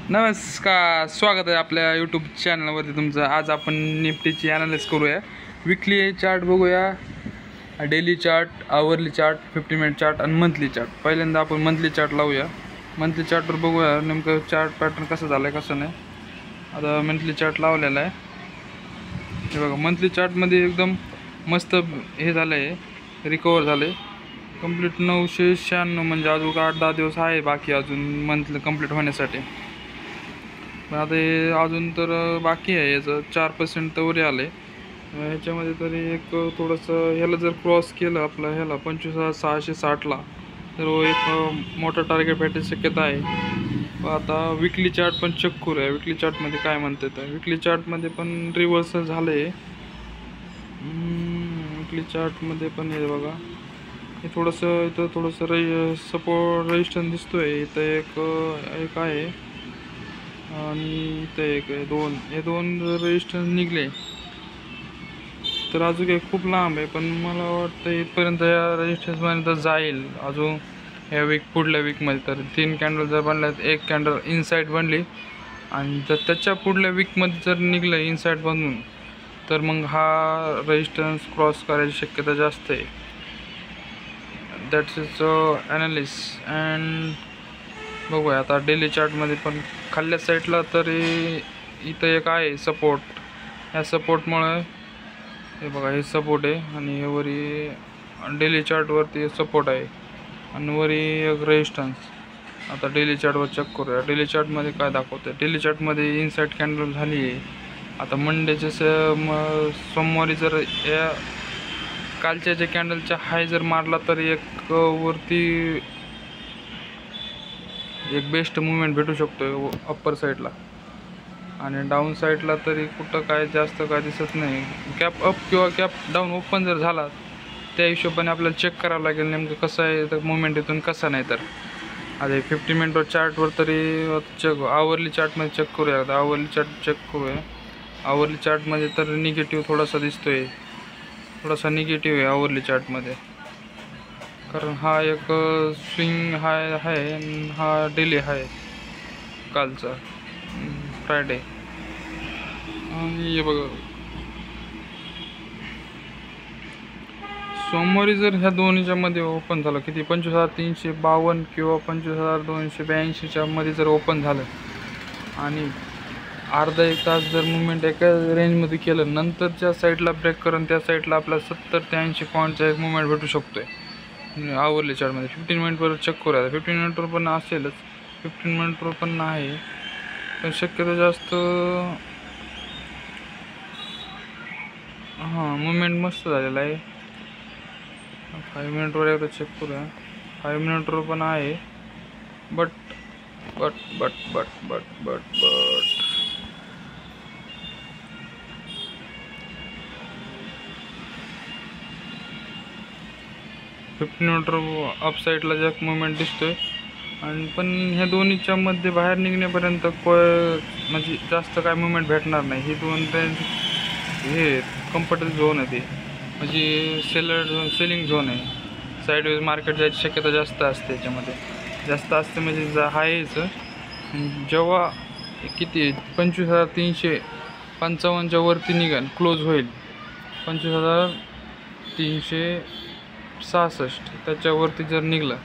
नमस्कार, स्वागत आहे आपल्या यूट्यूब चॅनलवरती तुमचं. आज आपण निफ्टीची ॲनालिसिस करूया. विकली चार्ट बघूया, डेली चार्ट, आवरली चार्ट, 15 मिनिट चार्ट आणि मंथली चार्ट. पहिल्यांदा आपण मंथली चार्ट लावूया. मंथली चार्टवर बघूया नेमकं चार्ट पॅटर्न कसं झालं आहे कसं नाही. आता मंथली चार्ट लावलेला आहे. हे बघा, मंथली चार्टमध्ये एकदम मस्त हे झालं आहे, रिकवर झालं आहे कंप्लीट. 996 म्हणजे अजून 8-10 दिवस आहे बाकी अजून मंथली कंप्लीट होण्यासाठी. पण आता हे अजून तर बाकी आहे. याचं 4% तर वरी आलं आहे. ह्याच्यामध्ये तरी एक थोडंसं ह्याला जर क्रॉस केलं आपलं ह्याला 25,660ला तर एक मोठं टार्गेट भेटायची शक्यता आहे. आता विकली चार्ट पण चेक करूया. विकली चार्टमध्ये काय म्हणते तर विकली चार्टमध्ये पण रिव्हर्सल झालं आहे. विकली चार्टमध्ये पण हे बघा, हे थोडंसं इथं थोडंसं सपोर्ट रेजिस्टन्स दिसतो आहे. इथं एक आहे आणि इथं एक आहे. हे दोन जर रेजिस्टन्स निघले तर अजून काही खूप लांब आहे, पण मला वाटतं इथपर्यंत या रेजिस्टन्सपर्यंत जाईल अजून ह्या पुढल्या वीकमध्ये. तर 3 कॅन्डल जर बनल्यात, एक कॅन्डल इनसाईड बनली आणि जर त्याच्या पुढल्या वीकमध्ये जर निघलं इनसाईड बनून तर मग हा रेजिस्टन्स क्रॉस करायची शक्यता जास्त आहे. That's is analysis. अँड बघूया आता डेली चार्टमध्ये पण खाल्ल्या साईडला तरी इथं एक आहे सपोर्ट. ह्या सपोर्टमुळे हे बघा, हे सपोर्ट आहे आणि हे वरी डेली चार्टवरती सपोर्ट आहे आणि वरी एक रेजिस्टन्स. आता डेली चार्टवर चेक करूया. डेली चार्टमध्ये काय दाखवतं. डेली चार्टमध्ये इनसाईड कॅन्डल झाली आहे. आता मंडेचे सोमवारी जर या कालच्या जे कॅन्डलच्या हाय जर मारला तर एक वरती एक बेस्ट मुवमेंट भेटू शकतो अप्पर साईडला आणि डाऊन साईडला तरी कुठं काय जास्त काय दिसत नाही. कॅप अप किंवा कॅप डाऊन ओपन जर झाला त्या हिशोबाने आपल्याला चेक करावं लागेल नेमकं कसं आहे तर मुवमेंट इथून कसा नाही. तर आता 50 मिनिट चार्टवर तरी चेक, आवरली चार्टमध्ये चेक करूया. आता आवरली चार्ट चेक करूया. आवरली चार्टमध्ये तर निगेटिव्ह थोडासा दिसतो आहे, थोडासा निगेटिव्ह आहे आवरली चार्टमध्ये. कारण हा एक स्विंग हाय आहे आणि हा डेली हाय कालचा फ्रायडे. आणि हे बघा, सोमवारी जर ह्या दोन्हीच्या मध्ये ओपन झालं किती 25,352 किंवा 25,282च्या मध्ये जर ओपन झालं आणि अर्धा एक तास जर मुवमेंट एका रेंजमध्ये केलं नंतरच्या साईडला ब्रेक करून त्या साईडला आपला 70 ते 80 पॉईंटचा एक मुवमेंट भेटू शकतो आहे आवरले चार्टमध्ये. 15 मिनिटवर चेक करूया. 15 मिनिटवर पण असेलच, 15 मिनिटवर पण नाही, पण शक्यतो जास्त मुवमेंट मस्त झालेला आहे. 5 मिनिटवर एकदा चेक करूया. 5 मिनिटवर पण आहे, बट 15 मिनिटवर अपसाईडला जॅक मुवमेंट दिसतोय आणि पण ह्या दोन्हीच्या मध्ये बाहेर निघण्यापर्यंत म्हणजे जास्त काय मुवमेंट भेटणार नाही. ही दोन रेंज हे कम्फर्टेबल झोन आहे, ते म्हणजे सेलिंग झोन आहे. साईडवेज मार्केट जायची शक्यता जास्त असते, याच्यामध्ये जास्त असते म्हणजे हायच. जेव्हा किती 25,355च्या वरती निघाल क्लोज होईल 25,366 त्याच्यावरती जर निघलं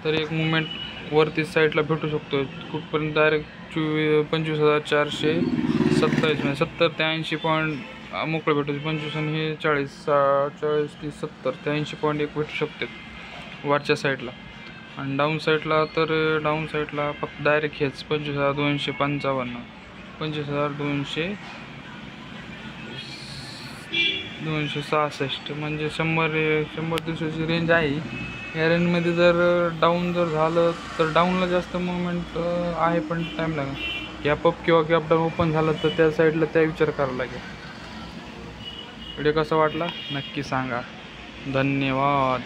तर एक मुवमेंट वरती साईडला भेटू शकतो कुठपर्यंत डायरेक्ट 25,427 म्हणजे 70 ते 80 पॉईंट मोकळं भेटू. 25 आणि हे 40 ते 70 ते 80 पॉईंट एक भेटू शकते वरच्या साईडला. आणि डाऊन साईडला तर डाऊन साईडला फक्त डायरेक्ट हेच 25,255 25,266 म्हणजे 100 दिवसाची रेंज आहे. या रेंजमध्ये जर डाऊन जर झालं तर डाऊनला जास्त मुवमेंट आहे, पण टाईम लागेल. गॅप अप किंवा गॅप डाऊन ओपन झालं तर त्या साईडला त्या विचार करावा लागेल. व्हिडिओ कसा वाटला नक्की सांगा. धन्यवाद.